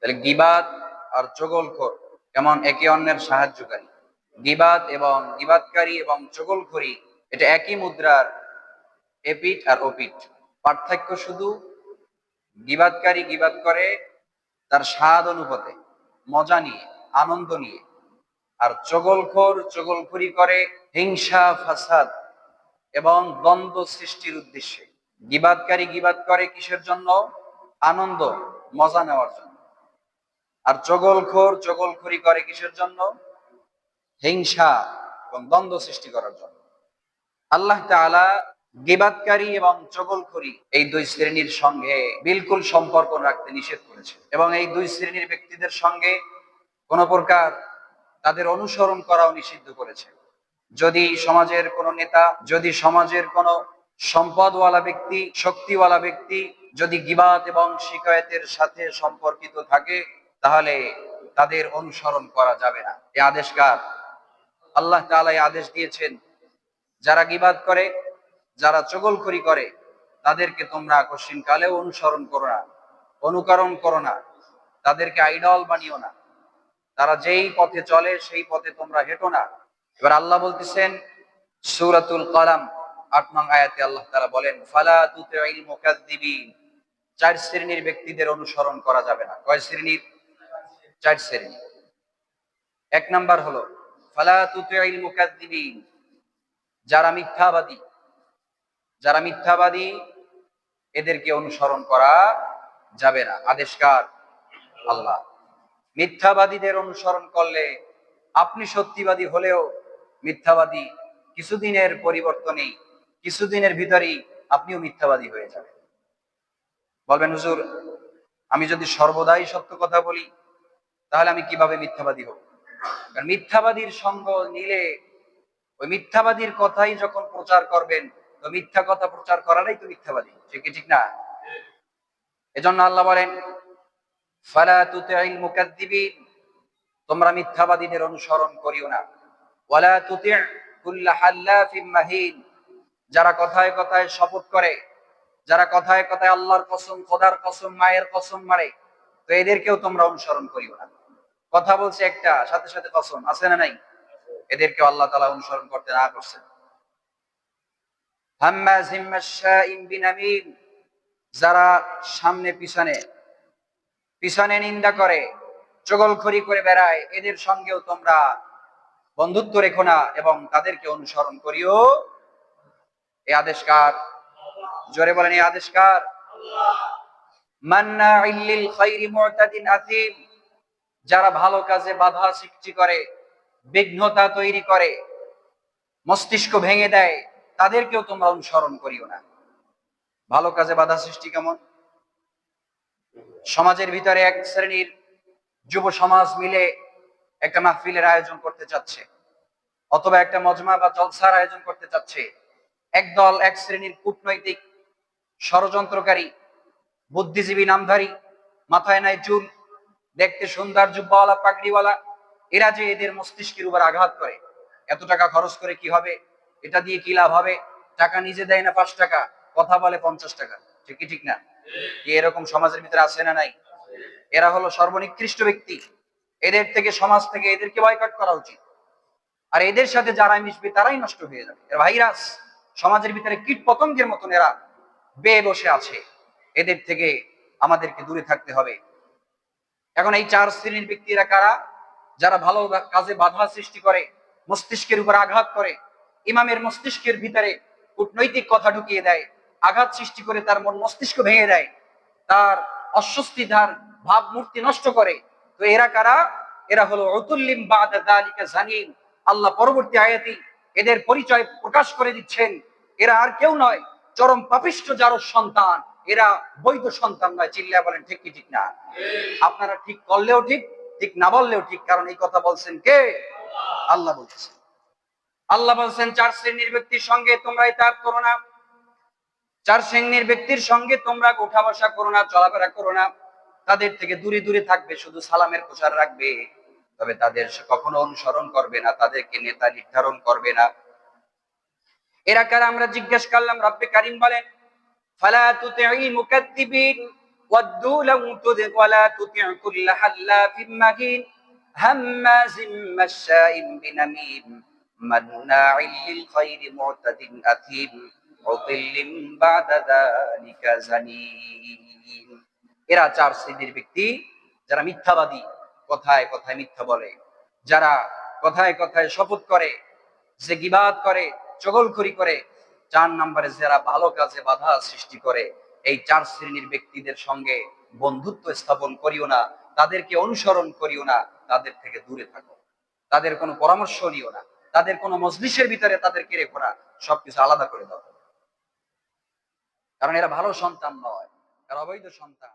তাহলে গীবাত আর চগলখোর কেমন একে অন্যের সাহায্যকারী। গীবাত এবং গীবাতকারী এবং চগলখড়ি এটা একই মুদ্রার এপিঠ আর ওপিঠ। পার্থক্য শুধু গীবাতকারী গীবাত করে তার স্বাদ অনুপাতে, মজা নিয়ে, আনন্দ নিয়ে, আর চগলখোর চগলখড়ি করে হিংসা, ফাসাদ এবং দ্বন্দ্ব সৃষ্টির উদ্দেশ্যে। গীবাতকারী গীবাত করে কিসের জন্য? আনন্দ, মজা নেওয়ার জন্য। আর চগলখোর চগলখড়ি করে কিসের জন্য? হিংসা এবং দ্বন্দ্ব সৃষ্টি করার জন্য। আল্লাহ তাআলা গীবাতকারী এবং চগলখড়ি এই দুই শ্রেণীর সঙ্গে বিলকুল সম্পর্ক রাখতে নিষেধ করেছে, এবং এই দুই শ্রেণীর ব্যক্তিদের সঙ্গে কোন প্রকার তাদের অনুসরণ করাও নিষিদ্ধ করেছে। যদি সমাজের কোন নেতা, যদি সমাজের কোন সম্পদওয়ালা ব্যক্তি, শক্তিওয়ালা ব্যক্তি যদি গীবাত এবং শিকায়েতের সাথে সম্পর্কিত থাকে, তাহলে তাদের অনুসরণ করা যাবে না। এই আদেশ কার? আল্লাহ তাআলা এই আদেশ দিয়েছেন, যারা গীবাত করে, যারা চগলখড়ি করে, তাদেরকে তোমরা কশিন কালেও অনুসরণ করো না, অনুকরণ করো না, তাদেরকে আইডল বানিও না। তারা যেই পথে চলে সেই পথে তোমরা হেঁটো না। এবার আল্লাহ বলতেছেন সূরাতুল কলাম ৮ নং আয়াতে আল্লাহ তাআলা বলেন, ফালা তুতিল মুকাদ্দিবিন, চার শ্রেণীর ব্যক্তিদের অনুসরণ করা যাবে না। কয় শ্রেণীর? চার শ্রেণী। এক নাম্বার হলো ফালা তুতিল মুকাদ্দিবিন, যারা মিথ্যাবাদী। যারা মিথ্যাবাদী এদেরকে অনুসরণ করা যাবে না। আদেশকার? আল্লাহ। মিথ্যাবাদীদের অনুসরণ করলে আপনি সত্যিবাদী হলেও মিথ্যাবাদী কিছুদিনের পরিবর্তনেই, কিছুদিনের ভিতরেই আপনিও মিথ্যাবাদী হয়ে যাবেন। বলবেন, হুজুর আমি যদি সর্বদাই সত্য কথা বলি তাহলে আমি কিভাবে মিথ্যাবাদী হব? কারণ মিথ্যাবাদীর সঙ্গ নিলে ওই মিথ্যাবাদীর কথাই যখন প্রচার করবেন, তো মিথ্যা কথা প্রচার করাটাই তো মিথ্যাবাদী, ঠিক ঠিক না? এজন্য আল্লাহ বলেন, ফালা তুতিল মুকাদ্দিবিন, তোমরা মিথ্যাবাদীদের অনুসরণ করিও না। ওয়ালা তুতি কুল্লা হাল্লাফিন মাহিন, যারা কথায় কথায় শপথ করে, যারা কথায় কথায় আল্লাহর কসম, খোদার কসম, মায়ের কসম মারে, তো এদেরকেও তোমরা অনুসরণ করিও না। কথা বলছে একটা, সাথে সাথে কসম, আছে না নাই? এদেরকেও আল্লাহ তাআলা অনুসরণ করতে না করছেন। হাম্মাজিম মাশাইন বিনামিম, যারা সামনে পিছনে পিছনে নিন্দা করে, চগলখড়ি করে বেড়ায়, এদের সঙ্গেও তোমরা বন্ধুত্ব রেখো না এবং তাদেরকে অনুসরণ করিও। এই আদেশকার? জোরে বলেন, এই আদেশকার? মান্নাইল লিল খাইরি মুতাদিন আতিম, যারা ভালো কাজে বাধা সৃষ্টি করে, বিঘ্নতা তৈরি করে, মস্তিষ্ক ভেঙে দেয়, তাদেরকেও তোমরা অনুসরণ করিও না। ভালো কাজে বাধা সৃষ্টি কেমন? সমাজের ভিতরে এক শ্রেণীর যুব সমাজ মিলে একটা মাহফিলের আয়োজন করতে চাচ্ছে, অথবা একটা মজমা বা জলসার আয়োজন করতে চাচ্ছে। একদল, এক শ্রেণীর কূটনৈতিক ষড়যন্ত্রকারী, বুদ্ধিজীবী নামধারী, মাথায় নাই চুল, দেখতে সুন্দর, জুব্বাওয়ালা, পাগড়িওয়ালা, এরা যে এদের মস্তিষ্কের উপর আঘাত করে, এত টাকা খরচ করে কি হবে, এটা দিয়ে কি লাভ হবে, টাকা নিজে দেয় না ৫ টাকা, কথা বলে ৫০ টাকা, ঠিক কি ঠিক না? এরকম সমাজের ভিতরে আছে না নাই? এরা হলো সর্বনিকৃষ্ট ব্যক্তি। এদের থেকে, সমাজ থেকে এদেরকে বয়কট করা উচিত। আর এদের সাথে যারা মিশবে তারাই নষ্ট হয়ে যাবে। এরা ভাইরাস, সমাজের ভিতরে কীট পতঙ্গের মতন এরা বেয়ে বসে আছে। এদের থেকে আমাদেরকে দূরে থাকতে হবে। এখন এই চার শ্রেণীর ব্যক্তিরা কারা? যারা ভালো কাজে বাধা সৃষ্টি করে, মস্তিষ্কের উপর আঘাত করে, ইমামের মস্তিষ্কের ভিতরে কূটনৈতিক কথা ঢুকিয়ে দেয়, আঘাত সৃষ্টি করে তার মন মস্তিষ্ক ভেঙে দেয়, তার অস্বস্তি, তার ভাবমূর্তি নষ্ট করে। তো এরা কারা? এরা হলো উতুল্লিম বাদা যালিকা জানিম। আল্লাহ পরবর্তী আয়াতে এদের পরিচয় প্রকাশ করে দিচ্ছেন, এরা আর কেউ নয়, চরম পাপিষ্ঠ যার সন্তান। এরা বৈধ সন্তান নয়। চিল্লায়া বলেন ঠিক কি ঠিক না? আপনারা ঠিক করলেও ঠিক, ঠিক না বললেও ঠিক, কারণ এই কথা বলছেন কে? আল্লাহ বলছেন। আল্লাহ বলছেন, চার শ্রেণীর ব্যক্তির সঙ্গে তোমরা ইতাআত করো না, চার শ্রেণীর ব্যক্তির সঙ্গে তোমরা উঠা বসা করো না, চলাফেরা করো না, তাদের থেকে দূরে দূরে থাকবে, শুধু সালামের প্রচার রাখবে, তবে তাদের কখনো অনুসরণ করবে না, তাদেরকে নেতা নির্ধারণ করবে না। এরা কারা? আমরা জিজ্ঞেস করলাম। রব্বে কারীম বলেন, ফালা তুতিল মুকাদ্দিবিন, ওয়াদ্দু লাউ তুদক ওয়ালা তুতি' কুল্লা হাল্লাফিন মাহিন হাম্মাজিম মাশশাইন বিনামিম মান্না'ইল লিল খায়রি মু'তাদিন আথিম উতিল্লিম বা'দা যালিকা জানিম। এরা চার শ্রেণীর ব্যক্তি, যারা মিথ্যাবাদী, কথায় কথায় মিথ্যা বলে, যারা কথায় কথায় শপথ করে, যে গীবাত করে, চগলখড়ি করে। 4 নম্বরে যারা ভালো কাজে বাধা সৃষ্টি করে। এই 4 শ্রেণীর ব্যক্তিদের সঙ্গে বন্ধুত্ব স্থাপন করিও না, তাদেরকে অনুসরণ করিও না, তাদের থেকে দূরে থাকো, তাদের কোনো পরামর্শ নিও না, তাদের কোনো মজলিসের ভিতরে তাদেরকে রেখো না, সবকিছু আলাদা করে দাও, কারণ এরা ভালো সন্তান নয়, এরা অবৈধ সন্তান।